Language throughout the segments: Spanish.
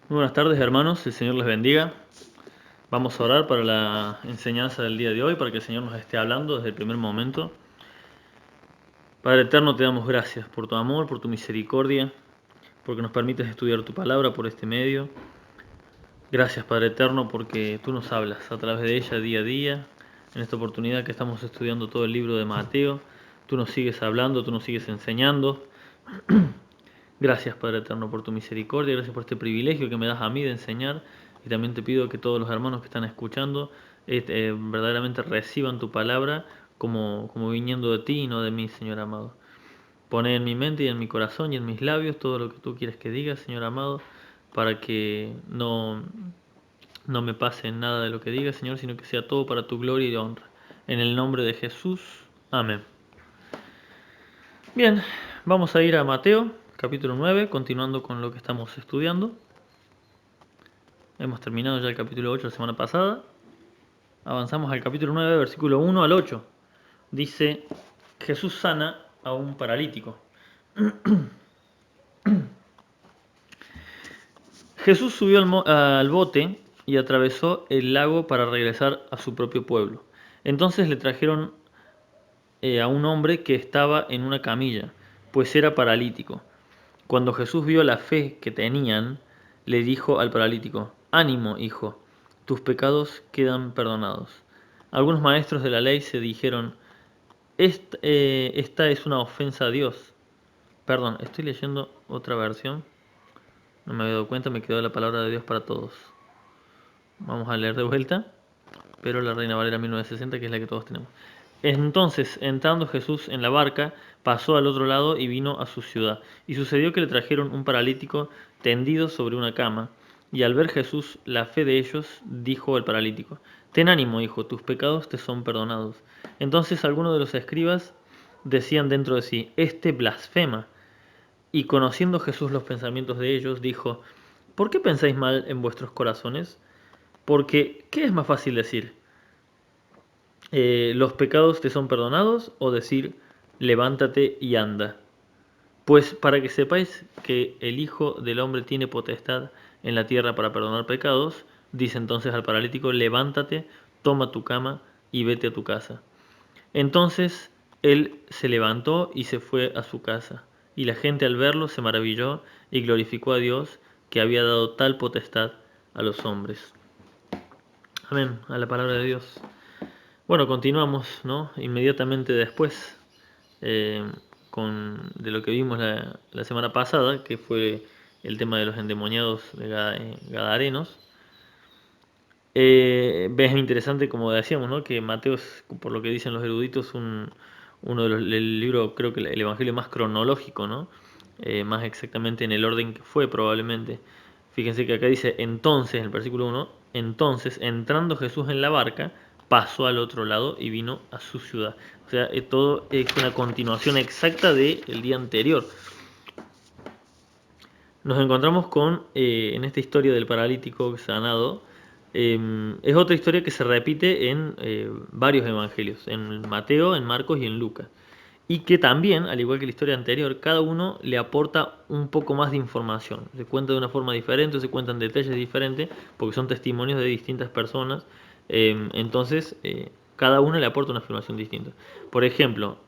Muy buenas tardes, hermanos, el Señor les bendiga. Vamos a orar para la enseñanza del día de hoy, para que el Señor nos esté hablando desde el primer momento. Padre eterno, te damos gracias por tu amor, por tu misericordia, porque nos permites estudiar tu palabra por este medio. Gracias, Padre eterno, porque tú nos hablas a través de ella día a día. En esta oportunidad que estamos estudiando todo el libro de Mateo, tú nos sigues hablando, tú nos sigues enseñando. Gracias, Padre eterno, por tu misericordia, gracias por este privilegio que me das a mí de enseñar, y también te pido que todos los hermanos que están escuchando verdaderamente reciban tu palabra como viniendo de ti y no de mí, Señor amado. Pone en mi mente y en mi corazón y en mis labios todo lo que tú quieres que diga, Señor amado, para que no me pase nada de lo que diga, Señor, sino que sea todo para tu gloria y honra. En el nombre de Jesús, amén. Bien, vamos a ir a Mateo, capítulo 9, continuando con lo que estamos estudiando. Hemos terminado ya el capítulo 8 la semana pasada. Avanzamos al capítulo 9, versículo 1 al 8. Dice, Jesús sana a un paralítico. Jesús subió al bote y atravesó el lago para regresar a su propio pueblo. Entonces le trajeron a un hombre que estaba en una camilla, pues era paralítico. Cuando Jesús vio la fe que tenían, le dijo al paralítico, «Ánimo, hijo, tus pecados quedan perdonados». Algunos maestros de la ley se dijeron, esta es una ofensa a Dios. Perdón, estoy leyendo otra versión. No me había dado cuenta, me quedó la palabra de Dios para todos. Vamos a leer de vuelta, pero la Reina Valera 1960, que es la que todos tenemos. Entonces, entrando Jesús en la barca, pasó al otro lado y vino a su ciudad. Y sucedió que le trajeron un paralítico tendido sobre una cama. Y al ver Jesús la fe de ellos, dijo al paralítico, «Ten ánimo, hijo, tus pecados te son perdonados». Entonces algunos de los escribas decían dentro de sí, «Este blasfema». Y conociendo Jesús los pensamientos de ellos, dijo, «¿Por qué pensáis mal en vuestros corazones? Porque, ¿qué es más fácil decir? ¿Los pecados te son perdonados? O decir, levántate y anda. Pues para que sepáis que el Hijo del Hombre tiene potestad en la tierra para perdonar pecados, dice entonces al paralítico, levántate, toma tu cama y vete a tu casa. Entonces él se levantó y se fue a su casa. Y la gente al verlo se maravilló y glorificó a Dios que había dado tal potestad a los hombres. Amén, a la palabra de Dios. Bueno, continuamos, ¿no? Inmediatamente después eh, de lo que vimos la semana pasada, que fue el tema de los endemoniados de Gadarenos. Es interesante, como decíamos, ¿no? Que Mateo es, por lo que dicen los eruditos, uno de el libro, creo que el evangelio más cronológico, ¿no? Más exactamente en el orden que fue probablemente. Fíjense que acá dice entonces, en el versículo 1, entonces entrando Jesús en la barca, pasó al otro lado y vino a su ciudad. O sea, todo es una continuación exacta del día anterior. Nos encontramos con, en esta historia del paralítico sanado, es otra historia que se repite en varios evangelios, en Mateo, en Marcos y en Lucas. Y que también, al igual que la historia anterior, cada uno le aporta un poco más de información. Se cuenta de una forma diferente, se cuentan detalles diferentes, porque son testimonios de distintas personas. Entonces, cada uno le aporta una información distinta. Por ejemplo,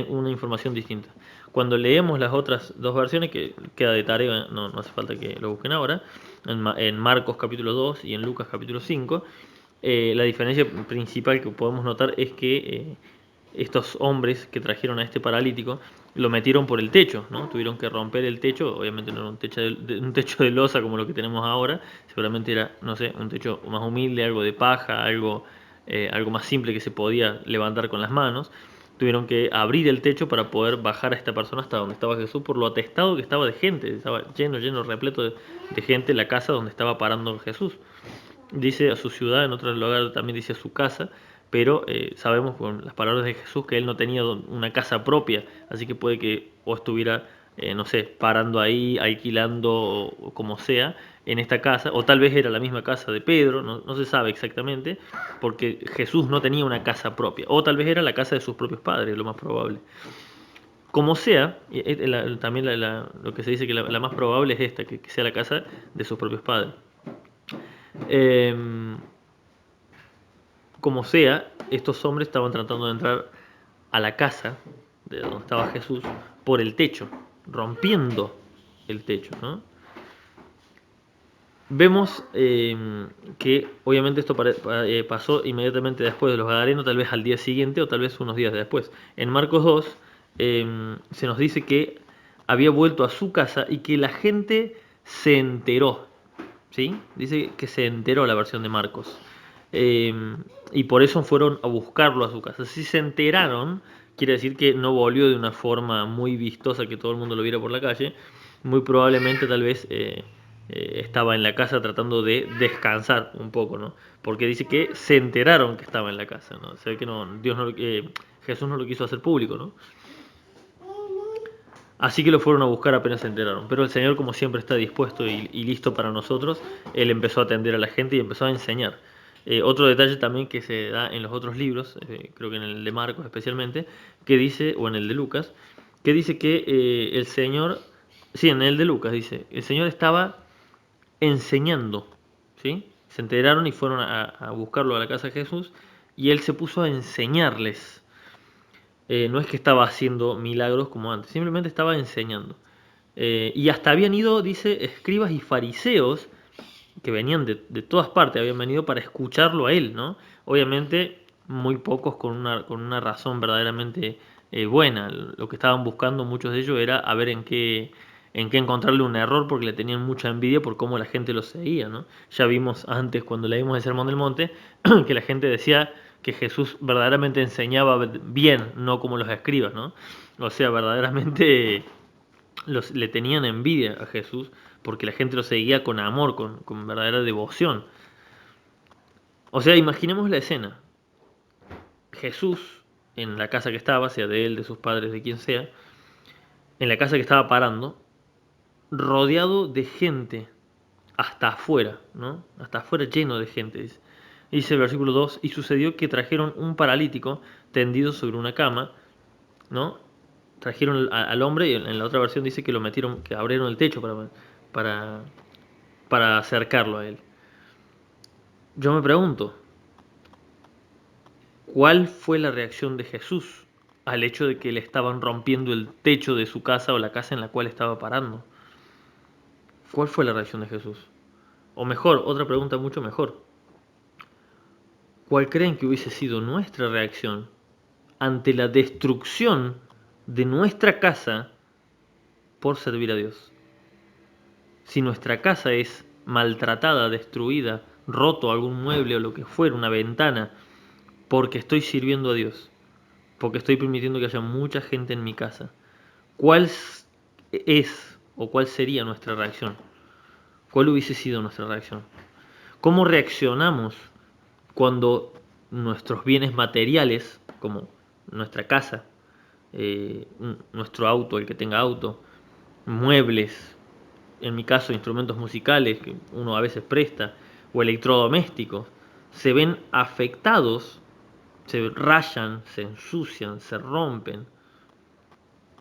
una información distinta. Cuando leemos las otras dos versiones, que queda de tarea, no hace falta que lo busquen ahora, en Marcos capítulo 2 y en Lucas capítulo 5, la diferencia principal que podemos notar es que estos hombres que trajeron a este paralítico lo metieron por el techo, ¿no? Tuvieron que romper el techo, obviamente no era un techo de losa como lo que tenemos ahora, seguramente era, no sé, un techo más humilde, algo de paja, algo más simple que se podía levantar con las manos. Tuvieron que abrir el techo para poder bajar a esta persona hasta donde estaba Jesús, por lo atestado que estaba de gente, estaba lleno, repleto de gente la casa donde estaba parando Jesús. Dice a su ciudad, en otro lugar también dice a su casa, pero sabemos con las palabras de Jesús que él no tenía una casa propia, así que puede que o estuviera, no sé, parando ahí, alquilando o como sea, en esta casa, o tal vez era la misma casa de Pedro, no se sabe exactamente, porque Jesús no tenía una casa propia, o tal vez era la casa de sus propios padres, lo más probable. Como sea, también lo que se dice que la más probable es esta, que sea la casa de sus propios padres. Em, Como sea, estos hombres estaban tratando de entrar a la casa de donde estaba Jesús por el techo, rompiendo el techo, ¿no? Vemos que obviamente esto pasó inmediatamente después de los Gadarenos, tal vez al día siguiente o tal vez unos días después. En Marcos 2 se nos dice que había vuelto a su casa y que la gente se enteró, ¿sí? Dice que se enteró la versión de Marcos. Eh, y por eso fueron a buscarlo a su casa. Si se enteraron, quiere decir que no volvió de una forma muy vistosa que todo el mundo lo viera por la calle. Muy probablemente tal vez estaba en la casa tratando de descansar un poco, ¿no? Porque dice que se enteraron que estaba en la casa, ¿no? Se ve que no, Jesús no lo quiso hacer público, ¿no? Así que lo fueron a buscar apenas se enteraron. Pero el Señor, como siempre, está dispuesto y listo para nosotros. Él empezó a atender a la gente y empezó a enseñar. Otro detalle también que se da en los otros libros, creo que en el de Marcos especialmente, que dice, o en el de Lucas, que dice que el Señor, sí, en el de Lucas dice, el Señor estaba enseñando, ¿sí? Se enteraron y fueron a buscarlo a la casa de Jesús y él se puso a enseñarles. No es que estaba haciendo milagros como antes, simplemente estaba enseñando. Y hasta habían ido, dice, escribas y fariseos que venían de todas partes, habían venido para escucharlo a él, ¿no? Obviamente, muy pocos con una razón verdaderamente buena. Lo que estaban buscando muchos de ellos era a ver en qué encontrarle un error porque le tenían mucha envidia por cómo la gente lo seguía, ¿no? Ya vimos antes, cuando leímos el Sermón del Monte, que la gente decía que Jesús verdaderamente enseñaba bien, no como los escribas, ¿no? O sea, verdaderamente le tenían envidia a Jesús porque la gente lo seguía con amor, con verdadera devoción. O sea, imaginemos la escena. Jesús, en la casa que estaba, sea de él, de sus padres, de quien sea, en la casa que estaba parando, rodeado de gente hasta afuera, ¿no? Hasta afuera lleno de gente. Dice el versículo 2, y sucedió que trajeron un paralítico tendido sobre una cama, ¿no? Trajeron al hombre y en la otra versión dice que lo metieron, que abrieron el techo para, para acercarlo a él. Yo me pregunto, ¿cuál fue la reacción de Jesús al hecho de que le estaban rompiendo el techo de su casa o la casa en la cual estaba parando? ¿Cuál fue la reacción de Jesús? O mejor, otra pregunta mucho mejor. ¿Cuál creen que hubiese sido nuestra reacción ante la destrucción de nuestra casa por servir a Dios? Si nuestra casa es maltratada, destruida, roto algún mueble o lo que fuera, una ventana, porque estoy sirviendo a Dios, porque estoy permitiendo que haya mucha gente en mi casa, ¿cuál es o cuál sería nuestra reacción? ¿Cuál hubiese sido nuestra reacción? ¿Cómo reaccionamos cuando nuestros bienes materiales, como nuestra casa, nuestro auto, el que tenga auto, muebles, en mi caso instrumentos musicales que uno a veces presta, o electrodomésticos, se ven afectados, se rayan, se ensucian, se rompen?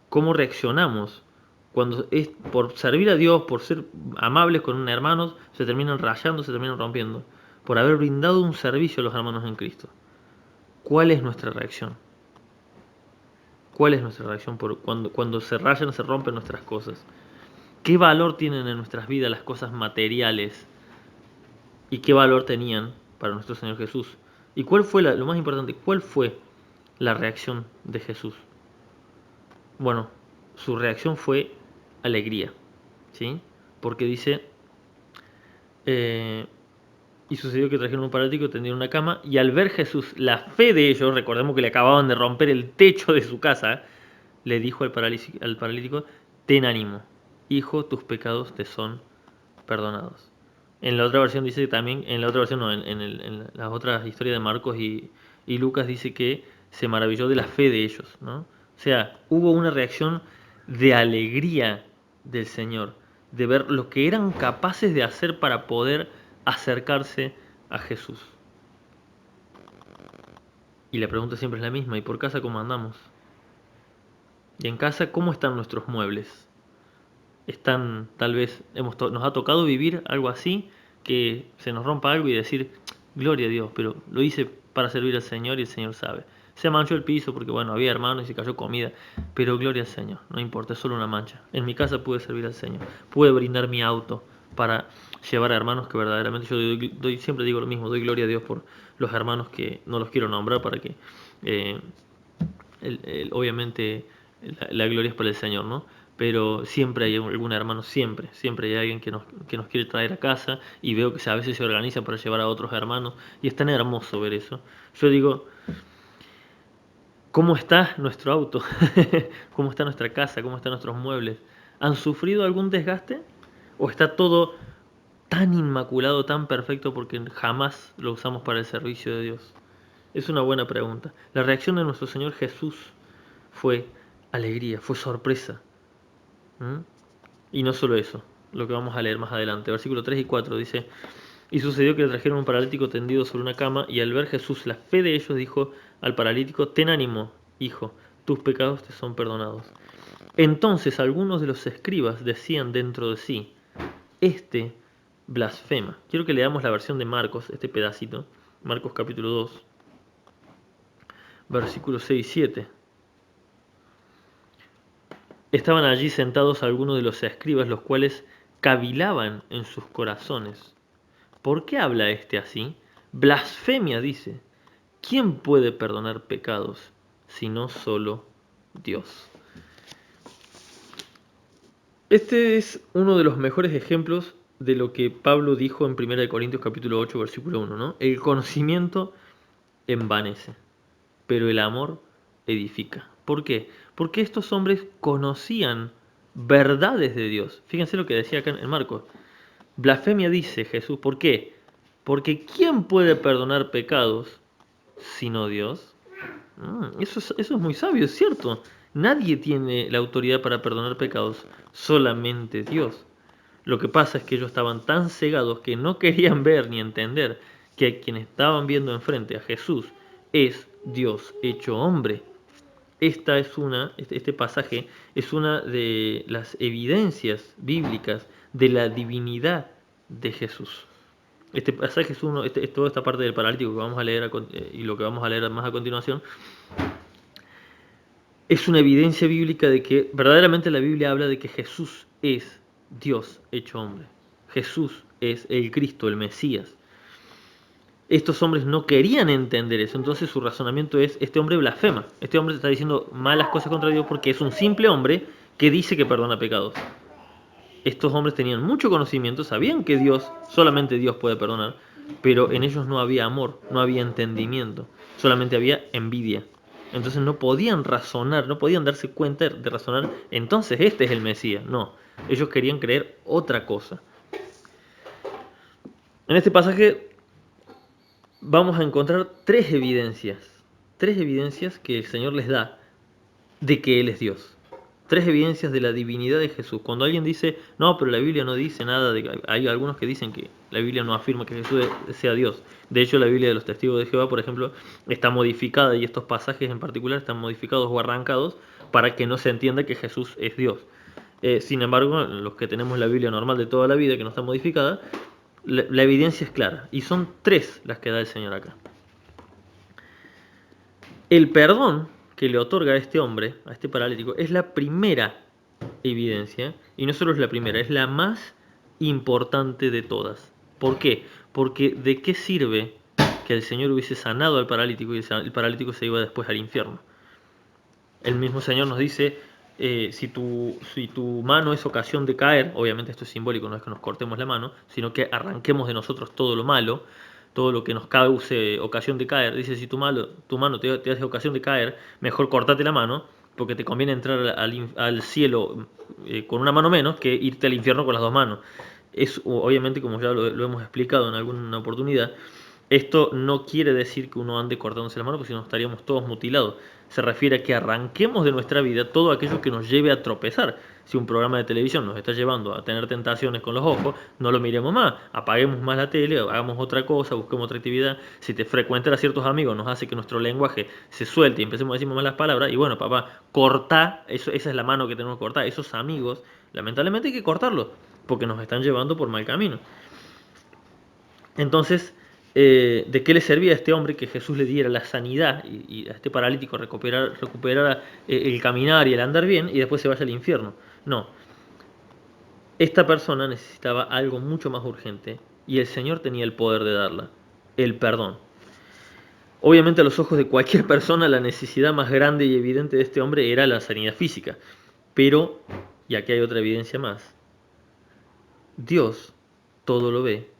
¿Cómo reaccionamos cuando es por servir a Dios, por ser amables con hermanos, se terminan rayando, se terminan rompiendo, por haber brindado un servicio a los hermanos en Cristo? ¿Cuál es nuestra reacción? ¿Cuál es nuestra reacción por cuando se rayan, se rompen nuestras cosas? ¿Qué valor tienen en nuestras vidas las cosas materiales y qué valor tenían para nuestro Señor Jesús? ¿Y cuál fue lo más importante? ¿Cuál fue la reacción de Jesús? Bueno, su reacción fue alegría, ¿sí? Porque dice, eh, y sucedió que trajeron un paralítico, tendieron una cama, y al ver Jesús la fe de ellos, recordemos que le acababan de romper el techo de su casa, le dijo al paralítico, ten ánimo, hijo, tus pecados te son perdonados. En la otra versión dice también, en la otra versión no, en las otras historias de Marcos y Lucas dice que se maravilló de la fe de ellos, ¿no? O sea, hubo una reacción de alegría del Señor, de ver lo que eran capaces de hacer para poder acercarse a Jesús. Y la pregunta siempre es la misma, ¿y por casa cómo andamos? Y en casa, ¿cómo están nuestros muebles? Están, tal vez, nos ha tocado vivir algo así, que se nos rompa algo y decir, gloria a Dios, pero lo hice para servir al Señor y el Señor sabe. Se manchó el piso porque, bueno, había hermanos y se cayó comida, pero gloria al Señor, no importa, es solo una mancha. En mi casa pude servir al Señor, pude brindar mi auto para llevar a hermanos que verdaderamente, yo siempre digo lo mismo, doy gloria a Dios por los hermanos que no los quiero nombrar para que, eh, obviamente, la gloria es para el Señor, ¿no? Pero siempre hay algún hermano, siempre hay alguien que nos quiere traer a casa y veo que a veces se organiza para llevar a otros hermanos y es tan hermoso ver eso. Yo digo, ¿cómo está nuestro auto? ¿Cómo está nuestra casa? ¿Cómo están nuestros muebles? ¿Han sufrido algún desgaste? ¿O está todo tan inmaculado, tan perfecto porque jamás lo usamos para el servicio de Dios? Es una buena pregunta. La reacción de nuestro Señor Jesús fue alegría, fue sorpresa. ¿Mm? Y no solo eso, lo que vamos a leer más adelante. Versículo 3 y 4 dice, y sucedió que le trajeron un paralítico tendido sobre una cama, y al ver Jesús la fe de ellos, dijo al paralítico, ten ánimo, hijo, tus pecados te son perdonados. Entonces algunos de los escribas decían dentro de sí, este blasfema. Quiero que leamos la versión de Marcos, este pedacito, Marcos capítulo 2, versículos 6 y 7. Estaban allí sentados algunos de los escribas, los cuales cavilaban en sus corazones. ¿Por qué habla este así? Blasfemia, dice. ¿Quién puede perdonar pecados sino solo Dios? Este es uno de los mejores ejemplos de lo que Pablo dijo en 1 Corintios capítulo 8, versículo 1, ¿no? El conocimiento envanece, pero el amor edifica. ¿Por qué? Porque estos hombres conocían verdades de Dios. Fíjense lo que decía acá en Marcos. Blasfemia dice Jesús. ¿Por qué? Porque ¿quién puede perdonar pecados sino Dios? Eso es muy sabio, es cierto. Nadie tiene la autoridad para perdonar pecados, solamente Dios. Lo que pasa es que ellos estaban tan cegados que no querían ver ni entender que quien estaban viendo enfrente a Jesús es Dios hecho hombre. Este pasaje es una de las evidencias bíblicas de la divinidad de Jesús. Este pasaje es toda esta parte del paralítico que vamos a leer y lo que vamos a leer más a continuación, es una evidencia bíblica de que verdaderamente la Biblia habla de que Jesús es Dios hecho hombre. Jesús es el Cristo, el Mesías. Estos hombres no querían entender eso, entonces su razonamiento es, este hombre blasfema, este hombre está diciendo malas cosas contra Dios porque es un simple hombre que dice que perdona pecados. Estos hombres tenían mucho conocimiento, sabían que solamente Dios puede perdonar, pero en ellos no había amor, no había entendimiento, solamente había envidia. Entonces no podían razonar, no podían darse cuenta de razonar, entonces este es el Mesías. No, ellos querían creer otra cosa. En este pasaje vamos a encontrar tres evidencias que el Señor les da de que Él es Dios. Tres evidencias de la divinidad de Jesús. Cuando alguien dice, no, pero la Biblia no dice nada, hay algunos que dicen que la Biblia no afirma que Jesús sea Dios. De hecho, la Biblia de los Testigos de Jehová, por ejemplo, está modificada y estos pasajes en particular están modificados o arrancados para que no se entienda que Jesús es Dios. Sin embargo, los que tenemos la Biblia normal de toda la vida, que no está modificada, la evidencia es clara. Y son tres las que da el Señor acá. El perdón que le otorga a este hombre, a este paralítico, es la primera evidencia, y no solo es la primera, es la más importante de todas. ¿Por qué? Porque ¿de qué sirve que el Señor hubiese sanado al paralítico y el paralítico se iba después al infierno? El mismo Señor nos dice, si tu mano es ocasión de caer, obviamente esto es simbólico, no es que nos cortemos la mano, sino que arranquemos de nosotros todo lo malo, todo lo que nos cause ocasión de caer. Dice, si tu mano te hace ocasión de caer, mejor cortate la mano, porque te conviene entrar al cielo con una mano menos que irte al infierno con las dos manos. Es obviamente, como ya lo hemos explicado en alguna oportunidad, Esto no quiere decir que uno ande cortándose las manos, porque si no estaríamos todos mutilados. Se refiere a que arranquemos de nuestra vida todo aquello que nos lleve a tropezar. Si un programa de televisión nos está llevando a tener tentaciones con los ojos, no lo miremos más, apaguemos más la tele, hagamos otra cosa, busquemos otra actividad. Si te frecuentar a ciertos amigos nos hace que nuestro lenguaje se suelte y empecemos a decir malas palabras, y bueno, papá, cortá, esa es la mano que tenemos que cortar. Esos amigos, lamentablemente hay que cortarlos, porque nos están llevando por mal camino. Entonces, ¿de qué le servía a este hombre que Jesús le diera la sanidad y a este paralítico recuperara el caminar y el andar bien y después se vaya al infierno? No, esta persona necesitaba algo mucho más urgente y el Señor tenía el poder de darla, el perdón. Obviamente a los ojos de cualquier persona la necesidad más grande y evidente de este hombre era la sanidad física, pero, y aquí hay otra evidencia más, Dios todo lo ve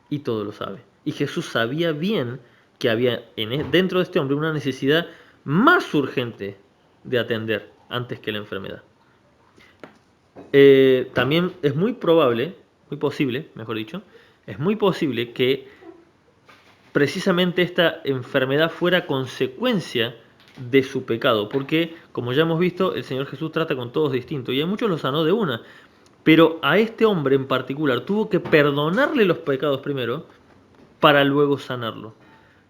y todo lo sabe. Y Jesús sabía bien que había dentro de este hombre una necesidad más urgente de atender antes que la enfermedad. También es muy probable, muy posible, mejor dicho, es muy posible que precisamente esta enfermedad fuera consecuencia de su pecado, porque como ya hemos visto, el Señor Jesús trata con todos distintos y a muchos los sanó de una, pero a este hombre en particular tuvo que perdonarle los pecados primero para luego sanarlo.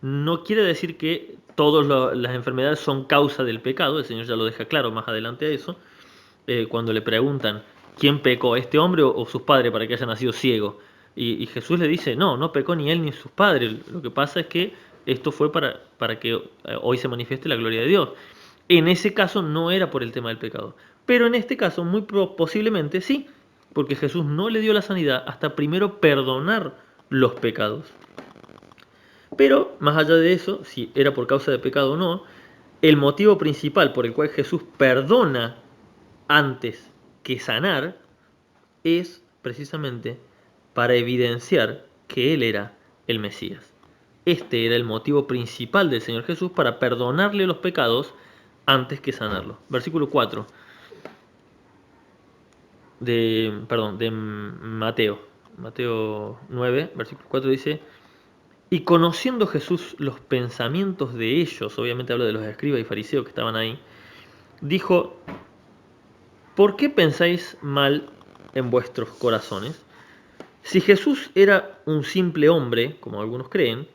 No quiere decir que todas las enfermedades son causa del pecado, el Señor ya lo deja claro más adelante a eso, cuando le preguntan quién pecó, este hombre o sus padres para que haya nacido ciego. Y Jesús le dice, no pecó ni él ni sus padres, lo que pasa es que esto fue para que hoy se manifieste la gloria de Dios. En ese caso no era por el tema del pecado, pero en este caso muy posiblemente sí, porque Jesús no le dio la sanidad hasta primero perdonar los pecados. Pero más allá de eso, si era por causa de pecado o no, el motivo principal por el cual Jesús perdona antes que sanar es precisamente para evidenciar que Él era el Mesías. Este era el motivo principal del Señor Jesús para perdonarle los pecados antes que sanarlo. Versículo 4 de Mateo 9, versículo 4 dice: y conociendo Jesús los pensamientos de ellos, obviamente habla de los escribas y fariseos que estaban ahí, dijo: ¿por qué pensáis mal en vuestros corazones? Si Jesús era un simple hombre, como algunos creen,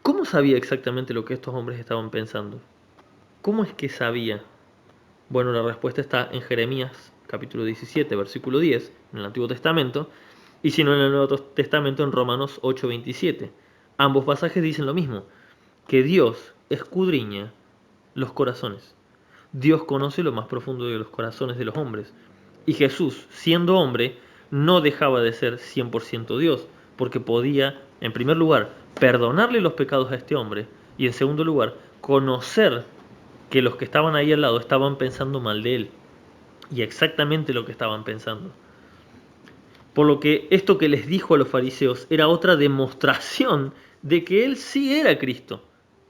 ¿cómo sabía exactamente lo que estos hombres estaban pensando? ¿Cómo es que sabía? Bueno, la respuesta está en Jeremías capítulo 17, versículo 10, en el Antiguo Testamento, y si no en el Nuevo Testamento, en Romanos 8, 27. Ambos pasajes dicen lo mismo, que Dios escudriña los corazones. Dios conoce lo más profundo de los corazones de los hombres. Y Jesús, siendo hombre, no dejaba de ser 100% Dios, porque podía, en primer lugar, perdonarle los pecados a este hombre, y en segundo lugar, conocer que los que estaban ahí al lado estaban pensando mal de él, y exactamente lo que estaban pensando. Por lo que esto que les dijo a los fariseos era otra demostración de que él sí era Cristo.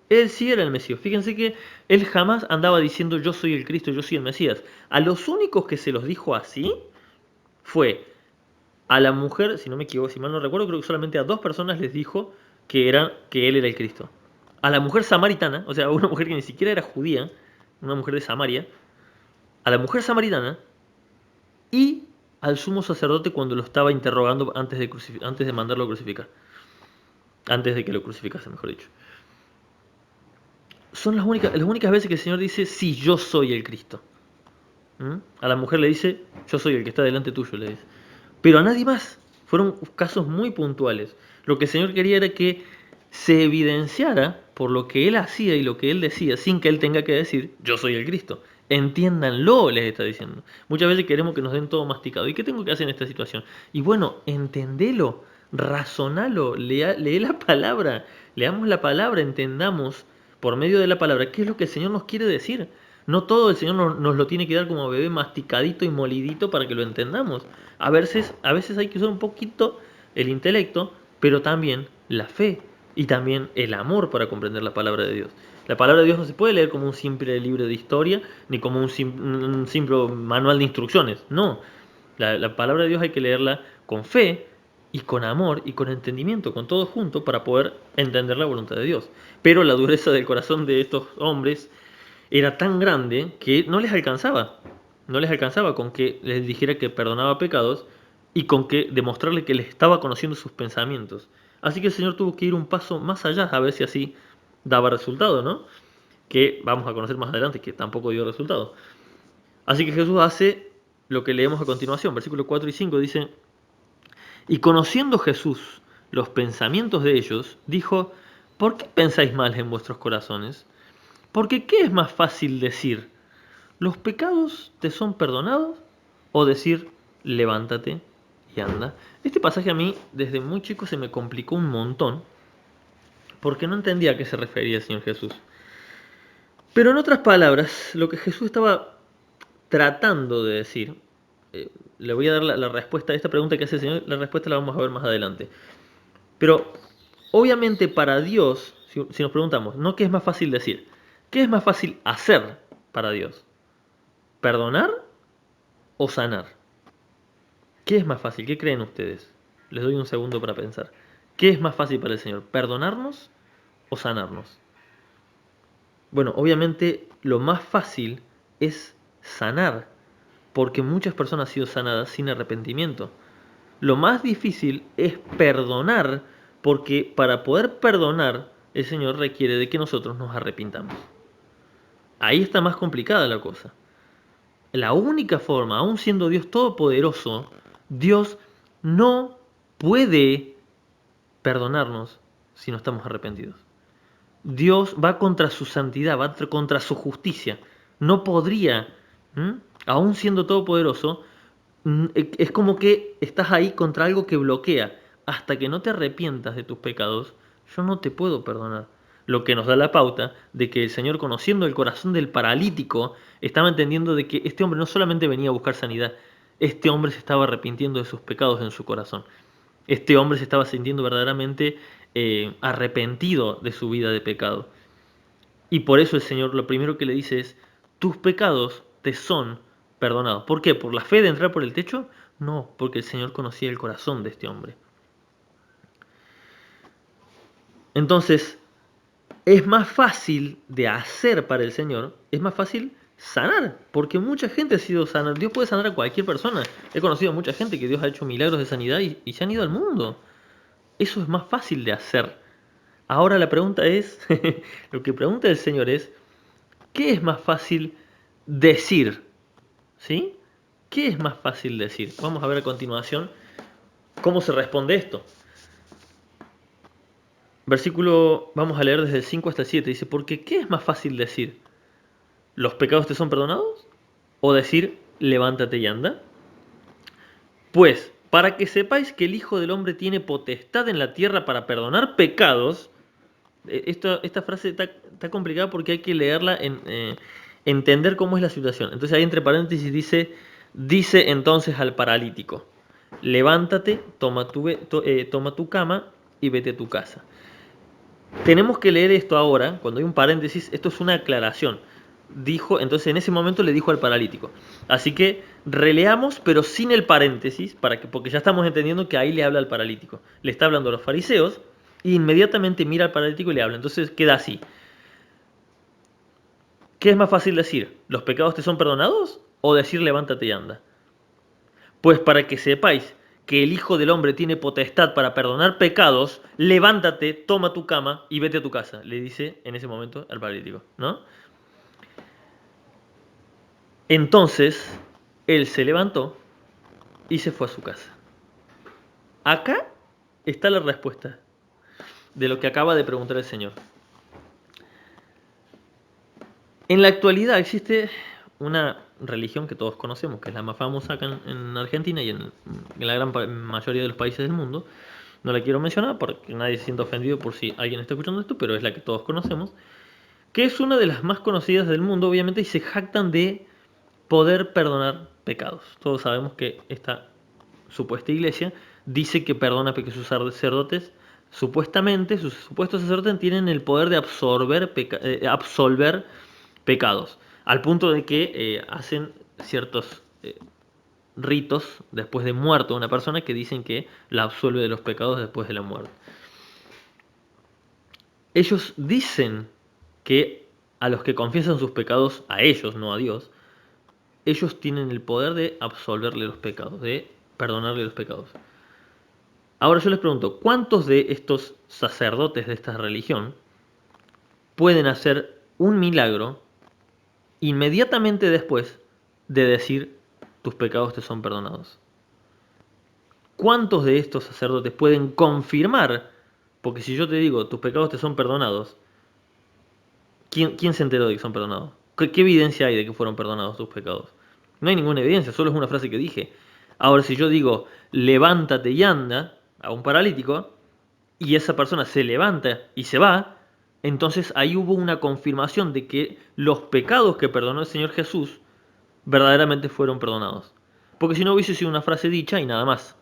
Él sí era el Mesías. Fíjense que él jamás andaba diciendo yo soy el Cristo, yo soy el Mesías. A los únicos que se los dijo así fue a la mujer, si no me equivoco, si mal no recuerdo, creo que solamente a 2 personas les dijo que él era el Cristo. A la mujer samaritana, o sea, una mujer que ni siquiera era judía, una mujer de Samaria, a la mujer samaritana y al sumo sacerdote cuando lo estaba interrogando antes de mandarlo a crucificar. Antes de que lo crucificase, mejor dicho. Son las únicas veces que el Señor dice, sí, yo soy el Cristo. A la mujer le dice, yo soy el que está delante tuyo, le dice. Pero a nadie más. Fueron casos muy puntuales. Lo que el Señor quería era que se evidenciara por lo que Él hacía y lo que Él decía, sin que Él tenga que decir, yo soy el Cristo. Entiéndanlo, les está diciendo. Muchas veces queremos que nos den todo masticado. ¿Y qué tengo que hacer en esta situación? Y bueno, entendelo, razonalo, lee la palabra, leamos la palabra, entendamos por medio de la palabra qué es lo que el Señor nos quiere decir. No todo el Señor nos lo tiene que dar como bebé masticadito y molidito para que lo entendamos. A veces hay que usar un poquito el intelecto, pero también la fe y también el amor para comprender la palabra de Dios. La palabra de Dios no se puede leer como un simple libro de historia, ni como un simple manual de instrucciones. No, la palabra de Dios hay que leerla con fe y con amor y con entendimiento, con todo junto, para poder entender la voluntad de Dios. Pero la dureza del corazón de estos hombres era tan grande que no les alcanzaba. No les alcanzaba con que les dijera que perdonaba pecados y con que demostrarle que les estaba conociendo sus pensamientos. Así que el Señor tuvo que ir un paso más allá a ver si así daba resultado, ¿no? Que vamos a conocer más adelante que tampoco dio resultado. Así que Jesús hace lo que leemos a continuación. Versículos 4 y 5 dice: y conociendo Jesús los pensamientos de ellos, dijo: ¿por qué pensáis mal en vuestros corazones? Porque ¿qué es más fácil decir? ¿Los pecados te son perdonados? ¿O decir, levántate y anda? Este pasaje a mí desde muy chico se me complicó un montón porque no entendía a qué se refería el Señor Jesús. Pero en otras palabras, lo que Jesús estaba tratando de decir, le voy a dar la respuesta a esta pregunta que hace el Señor, la respuesta la vamos a ver más adelante. Pero obviamente para Dios, si nos preguntamos, no qué es más fácil decir, ¿qué es más fácil hacer para Dios? ¿Perdonar o sanar? ¿Qué es más fácil? ¿Qué creen ustedes? Les doy un segundo para pensar. ¿Qué es más fácil para el Señor? ¿Perdonarnos o sanarnos? Bueno, obviamente lo más fácil es sanar, porque muchas personas han sido sanadas sin arrepentimiento. Lo más difícil es perdonar, porque para poder perdonar, el Señor requiere de que nosotros nos arrepintamos. Ahí está más complicada la cosa. La única forma, aun siendo Dios todopoderoso, Dios no puede perdonarnos si no estamos arrepentidos. Dios va contra su santidad, va contra su justicia. No podría, aun siendo todopoderoso, es como que estás ahí contra algo que bloquea. Hasta que no te arrepientas de tus pecados, yo no te puedo perdonar. Lo que nos da la pauta de que el Señor, conociendo el corazón del paralítico, estaba entendiendo de que este hombre no solamente venía a buscar sanidad, este hombre se estaba arrepintiendo de sus pecados en su corazón. Este hombre se estaba sintiendo verdaderamente arrepentido de su vida de pecado. Y por eso el Señor lo primero que le dice es: tus pecados te son perdonados. ¿Por qué? ¿Por la fe de entrar por el techo? No, porque el Señor conocía el corazón de este hombre. Entonces, es más fácil de hacer para el Señor, es más fácil sanar, porque mucha gente ha sido sana. Dios puede sanar a cualquier persona. He conocido a mucha gente que Dios ha hecho milagros de sanidad y se han ido al mundo. Eso es más fácil de hacer. Ahora la pregunta es, lo que pregunta el Señor es: ¿qué es más fácil decir? ¿Sí? ¿Qué es más fácil decir? Vamos a ver a continuación cómo se responde esto. Versículo, vamos a leer desde el 5 hasta el 7. Dice: porque ¿qué es más fácil decir? ¿Los pecados te son perdonados? ¿O decir, levántate y anda? Pues, para que sepáis que el Hijo del Hombre tiene potestad en la tierra para perdonar pecados. Esta frase está complicada porque hay que leerla entender cómo es la situación. Entonces ahí entre paréntesis dice entonces al paralítico: levántate, toma tu cama y vete a tu casa. Tenemos que leer esto ahora. Cuando hay un paréntesis, esto es una aclaración. Entonces en ese momento le dijo al paralítico. Así que releamos, pero sin el paréntesis, porque ya estamos entendiendo que ahí le habla al paralítico. Le está hablando a los fariseos e inmediatamente mira al paralítico y le habla. Entonces queda así. ¿Qué es más fácil decir? ¿Los pecados te son perdonados? ¿O decir, levántate y anda? Pues para que sepáis que el Hijo del Hombre tiene potestad para perdonar pecados, levántate, toma tu cama y vete a tu casa, le dice en ese momento al paralítico, ¿no? Entonces, él se levantó y se fue a su casa. Acá está la respuesta de lo que acaba de preguntar el Señor. En la actualidad existe una religión que todos conocemos, que es la más famosa acá en Argentina y en la gran mayoría de los países del mundo. No la quiero mencionar porque nadie se sienta ofendido por si alguien está escuchando esto, pero es la que todos conocemos, que es una de las más conocidas del mundo, obviamente, y se jactan de poder perdonar pecados. Todos sabemos que esta supuesta iglesia dice que perdona porque sus sacerdotes, supuestamente, sus supuestos sacerdotes tienen el poder de absolver pecados, al punto de que hacen ciertos ritos después de muerto una persona que dicen que la absuelve de los pecados después de la muerte. Ellos dicen que a los que confiesan sus pecados, a ellos, no a Dios, ellos tienen el poder de absolverle los pecados, de perdonarle los pecados. Ahora yo les pregunto, ¿cuántos de estos sacerdotes de esta religión pueden hacer un milagro inmediatamente después de decir tus pecados te son perdonados? ¿Cuántos de estos sacerdotes pueden confirmar? Porque si yo te digo tus pecados te son perdonados, ¿quién se enteró de que son perdonados? ¿Qué evidencia hay de que fueron perdonados tus pecados? No hay ninguna evidencia, solo es una frase que dije. Ahora, si yo digo levántate y anda a un paralítico y esa persona se levanta y se va, entonces ahí hubo una confirmación de que los pecados que perdonó el Señor Jesús verdaderamente fueron perdonados. Porque si no hubiese sido una frase dicha y nada más.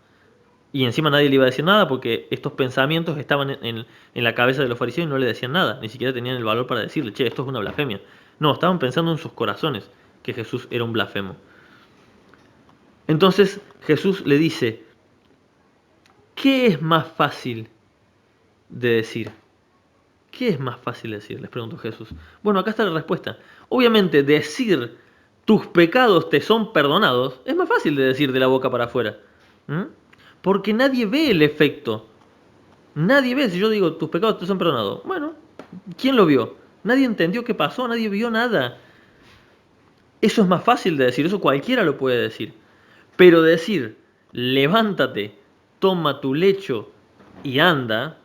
Y encima nadie le iba a decir nada porque estos pensamientos estaban en la cabeza de los fariseos y no le decían nada. Ni siquiera tenían el valor para decirle, che, esto es una blasfemia. No, estaban pensando en sus corazones que Jesús era un blasfemo. Entonces Jesús le dice, ¿qué es más fácil de decir? ¿Qué es más fácil de decir? Les preguntó Jesús. Bueno, acá está la respuesta. Obviamente decir tus pecados te son perdonados es más fácil de decir de la boca para afuera. ¿Mm? Porque nadie ve el efecto. Nadie ve, si yo digo tus pecados te son perdonados. Bueno, ¿quién lo vio? Nadie entendió qué pasó, nadie vio nada. Eso es más fácil de decir, eso cualquiera lo puede decir. Pero decir, levántate, toma tu lecho y anda,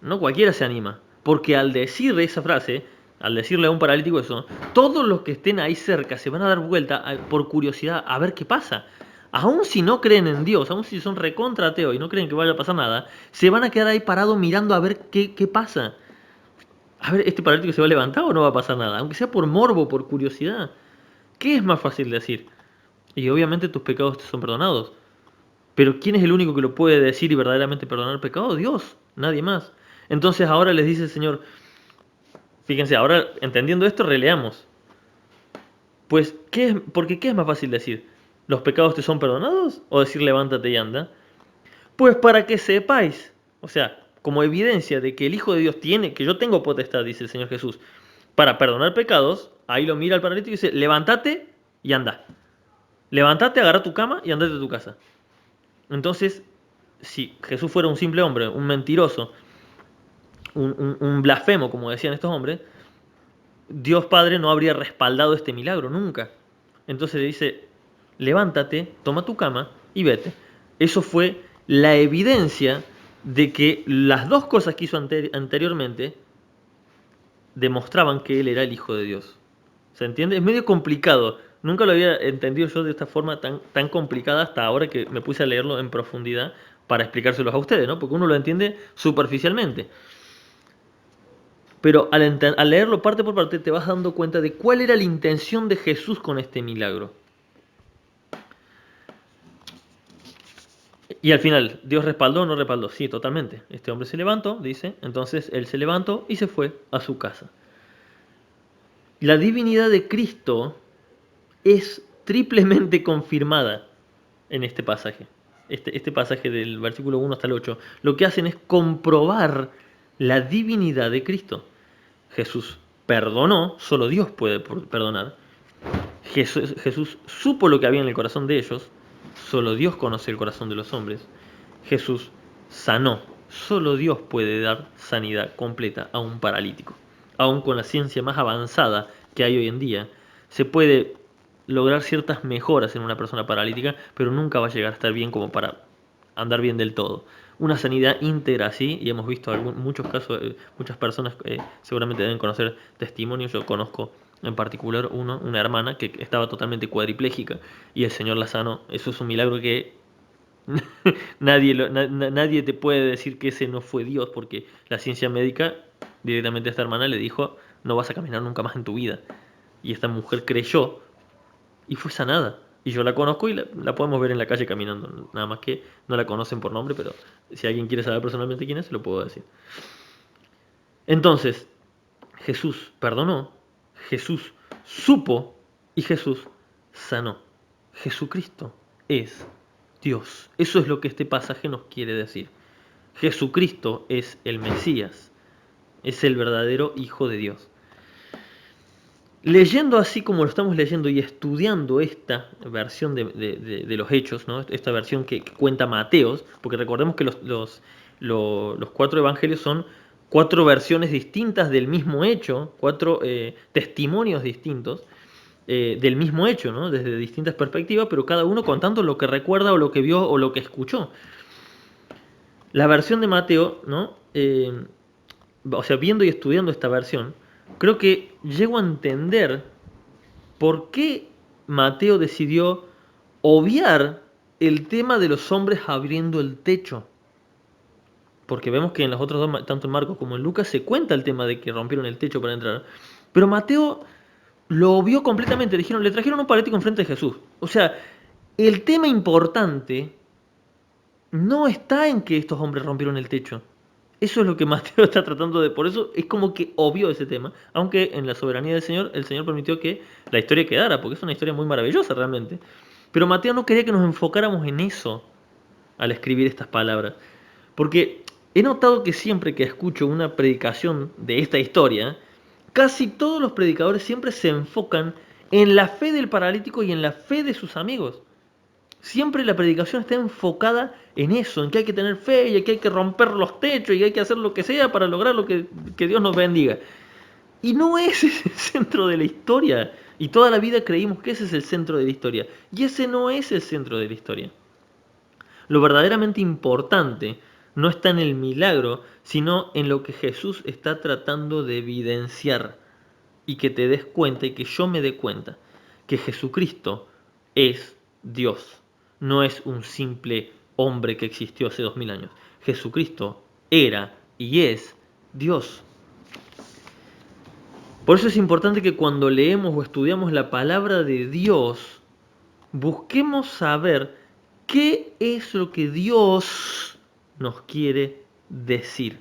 no cualquiera se anima. Porque al decir esa frase, al decirle a un paralítico eso, todos los que estén ahí cerca se van a dar vuelta por curiosidad a ver qué pasa. Aún si no creen en Dios, aún si son recontra ateos y no creen que vaya a pasar nada, se van a quedar ahí parados mirando a ver qué pasa. A ver, ¿este paralítico se va a levantar o no va a pasar nada? Aunque sea por morbo, por curiosidad. ¿Qué es más fácil decir? Y obviamente tus pecados te son perdonados. Pero ¿quién es el único que lo puede decir y verdaderamente perdonar el pecado? Dios, nadie más. Entonces ahora les dice el Señor, fíjense, ahora entendiendo esto, releamos. Pues, porque ¿qué es más fácil decir? ¿Los pecados te son perdonados? ¿O decir levántate y anda? Pues para que sepáis, o sea, como evidencia de que el Hijo de Dios tiene, que yo tengo potestad, dice el Señor Jesús, para perdonar pecados, ahí lo mira al paralítico y dice, levántate y anda. Levántate, agarra tu cama y andate a tu casa. Entonces, si Jesús fuera un simple hombre, un mentiroso, un blasfemo, como decían estos hombres, Dios Padre no habría respaldado este milagro nunca. Entonces le dice, levántate, toma tu cama y vete. Eso fue la evidencia de que las dos cosas que hizo anteriormente demostraban que él era el Hijo de Dios. ¿Se entiende? Es medio complicado. Nunca lo había entendido yo de esta forma tan complicada hasta ahora que me puse a leerlo en profundidad para explicárselos a ustedes, ¿no? Porque uno lo entiende superficialmente. Pero al leerlo parte por parte te vas dando cuenta de cuál era la intención de Jesús con este milagro. Y al final, ¿Dios respaldó o no respaldó? Sí, totalmente. Este hombre se levantó, dice, entonces él se levantó y se fue a su casa. La divinidad de Cristo es triplemente confirmada en este pasaje. Este pasaje del versículo 1 hasta el 8, lo que hacen es comprobar la divinidad de Cristo. Jesús perdonó, solo Dios puede perdonar. Jesús supo lo que había en el corazón de ellos, solo Dios conoce el corazón de los hombres. Jesús sanó, solo Dios puede dar sanidad completa a un paralítico. Aún con la ciencia más avanzada que hay hoy en día, se puede lograr ciertas mejoras en una persona paralítica, pero nunca va a llegar a estar bien como para andar bien del todo. Una sanidad íntegra, sí, y hemos visto muchos casos, muchas personas seguramente deben conocer testimonios. Yo conozco en particular una hermana que estaba totalmente cuadriplégica y el Señor la sanó. Eso es un milagro que nadie te puede decir que ese no fue Dios, porque la ciencia médica directamente a esta hermana le dijo, no vas a caminar nunca más en tu vida. Y esta mujer creyó y fue sanada. Y yo la conozco y la podemos ver en la calle caminando. Nada más que no la conocen por nombre, pero si alguien quiere saber personalmente quién es, se lo puedo decir. Entonces, Jesús perdonó, Jesús supo y Jesús sanó. Jesucristo es Dios. Eso es lo que este pasaje nos quiere decir. Jesucristo es el Mesías, es el verdadero Hijo de Dios. Leyendo así como lo estamos leyendo y estudiando esta versión de los hechos, ¿no? Esta versión que cuenta Mateos, porque recordemos que los cuatro evangelios son cuatro versiones distintas del mismo hecho, cuatro testimonios distintos del mismo hecho, ¿no? Desde distintas perspectivas, pero cada uno contando lo que recuerda o lo que vio o lo que escuchó. La versión de Mateo, ¿no? O sea, viendo y estudiando esta versión, creo que llego a entender por qué Mateo decidió obviar el tema de los hombres abriendo el techo. Porque vemos que en los otros dos, tanto en Marcos como en Lucas, se cuenta el tema de que rompieron el techo para entrar. Pero Mateo lo obvió completamente. Le trajeron un paralítico enfrente de Jesús. O sea, el tema importante no está en que estos hombres rompieron el techo. Eso es lo que Mateo está tratando de... Por eso es como que obvió ese tema. Aunque en la soberanía del Señor, el Señor permitió que la historia quedara, porque es una historia muy maravillosa realmente. Pero Mateo no quería que nos enfocáramos en eso al escribir estas palabras. Porque he notado que siempre que escucho una predicación de esta historia, casi todos los predicadores siempre se enfocan en la fe del paralítico y en la fe de sus amigos. Siempre la predicación está enfocada en eso, en que hay que tener fe y que hay que romper los techos y hay que hacer lo que sea para lograr lo que Dios nos bendiga. Y no ese es el centro de la historia. Y toda la vida creímos que ese es el centro de la historia. Y ese no es el centro de la historia. Lo verdaderamente importante no está en el milagro, sino en lo que Jesús está tratando de evidenciar. Y que te des cuenta y que yo me dé cuenta que Jesucristo es Dios. No es un simple hombre que existió hace 2000 años. Jesucristo era y es Dios. Por eso es importante que cuando leemos o estudiamos la palabra de Dios, busquemos saber qué es lo que Dios nos quiere decir.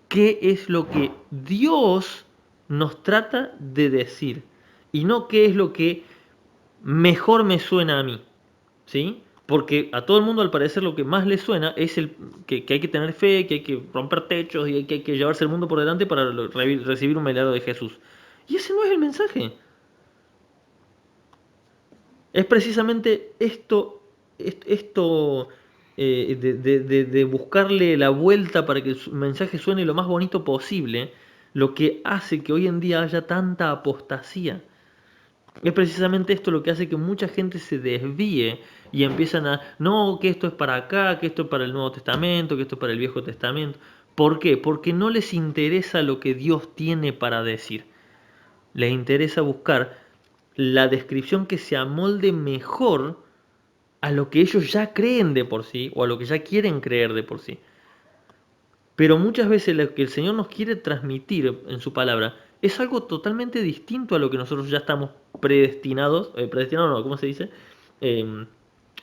¿Qué es lo que Dios nos trata de decir? Y no qué es lo que mejor me suena a mí. ¿Sí? Porque a todo el mundo al parecer lo que más le suena es que hay que tener fe, que hay que romper techos y que hay que llevarse el mundo por delante para recibir un milagro de Jesús. Y ese no es el mensaje. Es precisamente esto de buscarle la vuelta para que el mensaje suene lo más bonito posible, lo que hace que hoy en día haya tanta apostasía. Es precisamente esto lo que hace que mucha gente se desvíe y empiezan no, que esto es para acá, que esto es para el Nuevo Testamento, que esto es para el Viejo Testamento. ¿Por qué? Porque no les interesa lo que Dios tiene para decir. Les interesa buscar la descripción que se amolde mejor a lo que ellos ya creen de por sí o a lo que ya quieren creer de por sí. Pero muchas veces lo que el Señor nos quiere transmitir en su palabra es algo totalmente distinto a lo que nosotros ya estamos predestinados, predestinados no, ¿cómo se dice?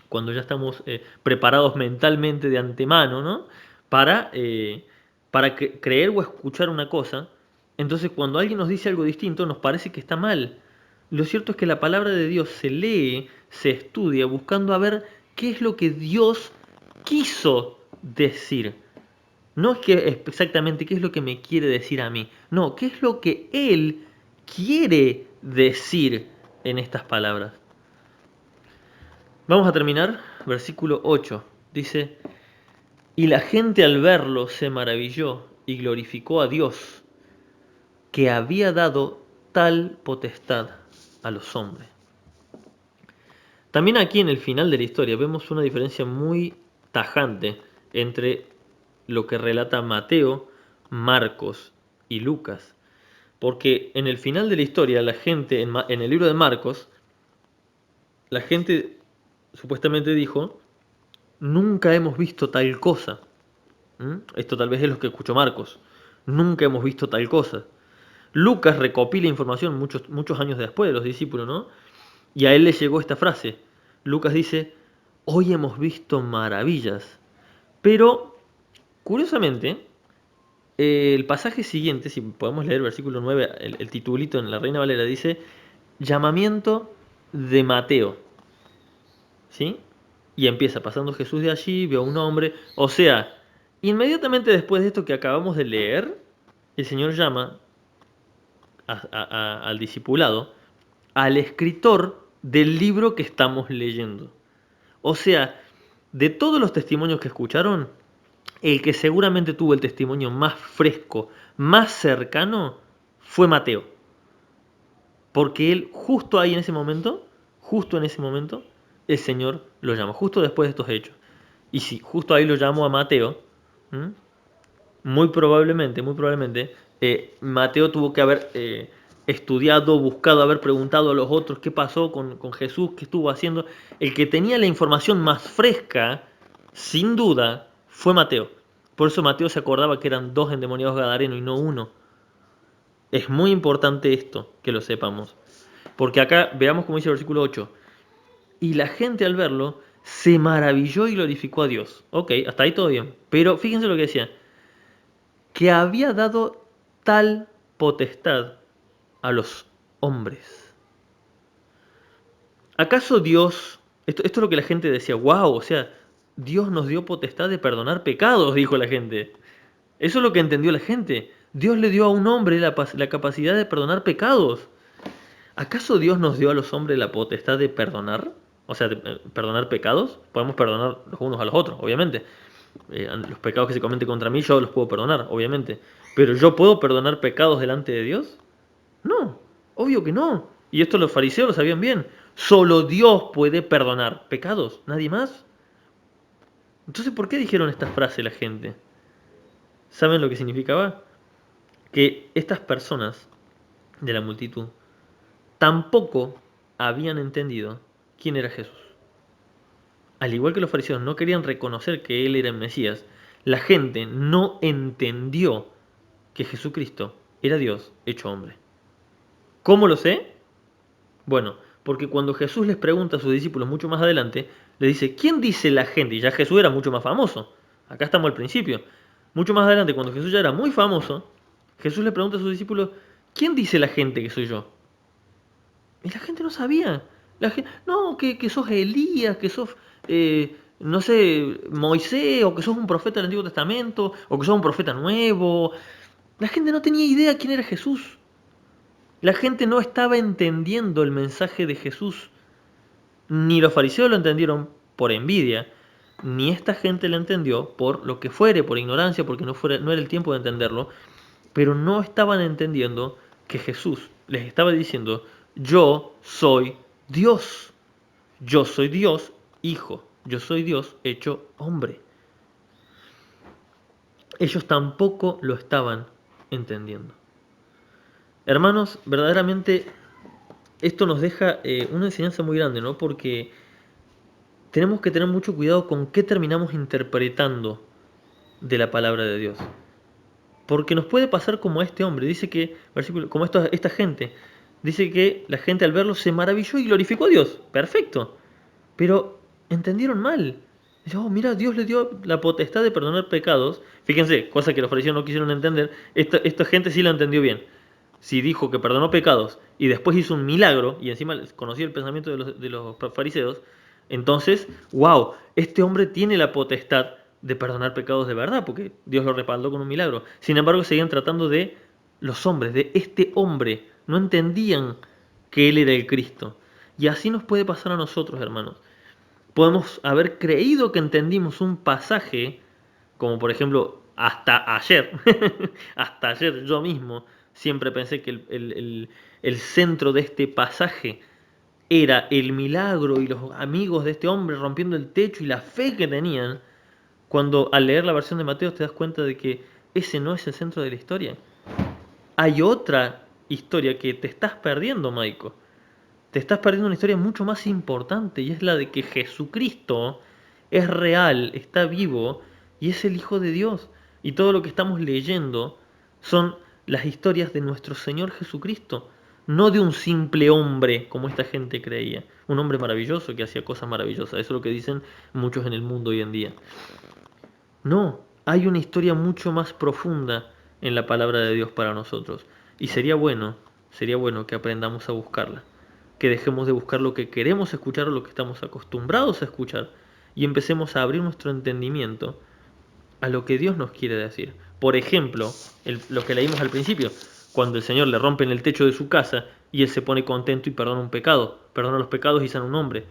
Cuando ya estamos preparados mentalmente de antemano, ¿no? Para creer o escuchar una cosa. Entonces cuando alguien nos dice algo distinto nos parece que está mal. Lo cierto es que la palabra de Dios se lee, se estudia, buscando a ver qué es lo que Dios quiso decir. No es que exactamente qué es lo que me quiere decir a mí. No, qué es lo que Él quiere decir en estas palabras. Vamos a terminar, versículo 8. Dice, y la gente al verlo se maravilló y glorificó a Dios, que había dado tal potestad a los hombres. También aquí en el final de la historia vemos una diferencia muy tajante entre lo que relata Mateo, Marcos y Lucas. Porque en el final de la historia, la gente, en el libro de Marcos, la gente supuestamente dijo, nunca hemos visto tal cosa. Esto tal vez es lo que escuchó Marcos. Nunca hemos visto tal cosa. Lucas recopila información muchos años después de los discípulos, ¿no? Y a él le llegó esta frase. Lucas dice, hoy hemos visto maravillas. Pero, curiosamente, el pasaje siguiente, si podemos leer versículo 9, el titulito en la Reina Valera dice, llamamiento de Mateo. ¿sí? Y empieza pasando Jesús de allí, ve a un hombre. O sea, inmediatamente después de esto que acabamos de leer, el Señor llama al discipulado, al escritor del libro que estamos leyendo. O sea, de todos los testimonios que escucharon, el que seguramente tuvo el testimonio más fresco, más cercano, fue Mateo. Porque él, justo en ese momento, el Señor lo llama, justo después de estos hechos. Y si justo ahí lo llamó a Mateo, ¿m? Muy probablemente, Mateo tuvo que haber estudiado, buscado, haber preguntado a los otros qué pasó con Jesús, qué estuvo haciendo. El que tenía la información más fresca, sin duda, fue Mateo. Por eso Mateo se acordaba que eran dos endemoniados gadarenos y no uno. Es muy importante esto, que lo sepamos. Porque acá veamos cómo dice el versículo 8. Y la gente al verlo se maravilló y glorificó a Dios. Ok, hasta ahí todo bien. Pero fíjense lo que decía. Que había dado tal potestad a los hombres. ¿Acaso Dios, esto es lo que la gente decía, wow, o sea, Dios nos dio potestad de perdonar pecados, dijo la gente. Eso es lo que entendió la gente. Dios le dio a un hombre la capacidad de perdonar pecados. ¿Acaso Dios nos dio a los hombres la potestad de perdonar? O sea, de perdonar pecados. Podemos perdonar los unos a los otros, obviamente. Los pecados que se cometen contra mí yo los puedo perdonar, obviamente. Pero ¿yo puedo perdonar pecados delante de Dios? No, obvio que no. Y esto los fariseos lo sabían bien. Solo Dios puede perdonar pecados, nadie más. Entonces, ¿por qué dijeron esta frase la gente? ¿Saben lo que significaba? Que estas personas de la multitud tampoco habían entendido quién era Jesús. Al igual que los fariseos no querían reconocer que Él era el Mesías, la gente no entendió que Jesucristo era Dios hecho hombre. ¿Cómo lo sé? Bueno, porque cuando Jesús les pregunta a sus discípulos mucho más adelante, le dice, ¿quién dice la gente? Y ya Jesús era mucho más famoso. Acá estamos al principio. Mucho más adelante, cuando Jesús ya era muy famoso, Jesús le pregunta a sus discípulos, ¿quién dice la gente que soy yo? Y la gente no sabía. La gente, no, que sos Elías, que sos, no sé, Moisés, o que sos un profeta del Antiguo Testamento, o que sos un profeta nuevo. La gente no tenía idea quién era Jesús. La gente no estaba entendiendo el mensaje de Jesús. Ni los fariseos lo entendieron por envidia, ni esta gente lo entendió por lo que fuere, por ignorancia, porque no era el tiempo de entenderlo, pero no estaban entendiendo que Jesús les estaba diciendo, yo soy Dios, yo soy Dios hijo, yo soy Dios hecho hombre. Ellos tampoco lo estaban entendiendo. Hermanos, verdaderamente esto nos deja una enseñanza muy grande, ¿no? Porque tenemos que tener mucho cuidado con qué terminamos interpretando de la palabra de Dios. Porque nos puede pasar como a este hombre, dice que, versículo, como esta gente, dice que la gente al verlo se maravilló y glorificó a Dios. Perfecto. Pero entendieron mal. Dice, oh, mira, Dios le dio la potestad de perdonar pecados. Fíjense, cosa que los fariseos no quisieron entender. Esta gente sí lo entendió bien. Si dijo que perdonó pecados y después hizo un milagro, y encima conocía el pensamiento de los fariseos, entonces, wow, este hombre tiene la potestad de perdonar pecados de verdad, porque Dios lo respaldó con un milagro. Sin embargo, seguían tratando de los hombres, de este hombre. No entendían que él era el Cristo. Y así nos puede pasar a nosotros, hermanos. Podemos haber creído que entendimos un pasaje, como por ejemplo, hasta ayer, hasta ayer yo mismo siempre pensé que el centro de este pasaje era el milagro y los amigos de este hombre rompiendo el techo y la fe que tenían, cuando al leer la versión de Mateo te das cuenta de que ese no es el centro de la historia. Hay otra historia que te estás perdiendo, Maiko. Te estás perdiendo una historia mucho más importante y es la de que Jesucristo es real, está vivo y es el Hijo de Dios. Y todo lo que estamos leyendo son las historias de nuestro Señor Jesucristo, no de un simple hombre como esta gente creía. Un hombre maravilloso que hacía cosas maravillosas. Eso es lo que dicen muchos en el mundo hoy en día. No, hay una historia mucho más profunda en la palabra de Dios para nosotros. Y sería bueno que aprendamos a buscarla. que dejemos de buscar lo que queremos escuchar o lo que estamos acostumbrados a escuchar y empecemos a abrir nuestro entendimiento a lo que Dios nos quiere decir. Por ejemplo, lo que leímos al principio, cuando el Señor le rompe en el techo de su casa y él se pone contento y perdona un pecado, perdona los pecados y sana un hombre.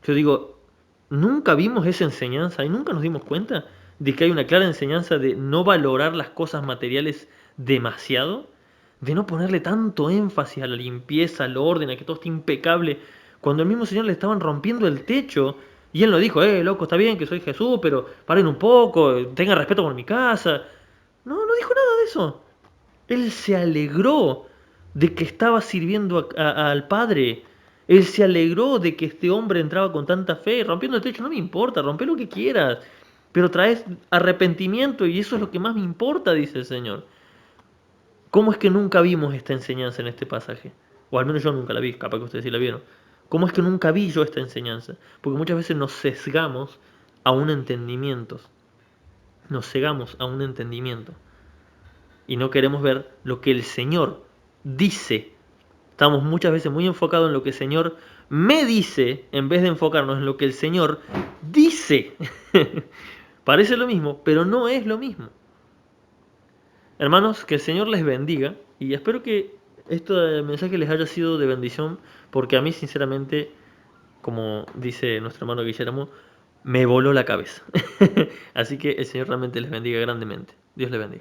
Yo digo, nunca vimos esa enseñanza y nunca nos dimos cuenta de que hay una clara enseñanza de no valorar las cosas materiales demasiado, de no ponerle tanto énfasis a la limpieza, al orden, a que todo esté impecable, cuando el mismo Señor le estaban rompiendo el techo y él no dijo, loco, está bien que soy Jesús, pero paren un poco, tengan respeto por mi casa. No, no dijo nada de eso. Él se alegró de que estaba sirviendo al Padre. Él se alegró de que este hombre entraba con tanta fe. Rompiendo el techo no me importa, rompe lo que quieras. Pero traes arrepentimiento y eso es lo que más me importa, dice el Señor. ¿Cómo es que nunca vimos esta enseñanza en este pasaje? O al menos yo nunca la vi, capaz que ustedes sí la vieron. ¿Cómo es que nunca vi yo esta enseñanza? Porque muchas veces nos sesgamos a un entendimiento. Nos cegamos a un entendimiento. Y no queremos ver lo que el Señor dice. Estamos muchas veces muy enfocados en lo que el Señor me dice, en vez de enfocarnos en lo que el Señor dice. Parece lo mismo, pero no es lo mismo. Hermanos, que el Señor les bendiga y espero que este mensaje les haya sido de bendición, porque a mí sinceramente, como dice nuestro hermano Guillermo, me voló la cabeza. Así que el Señor realmente les bendiga grandemente. Dios les bendiga.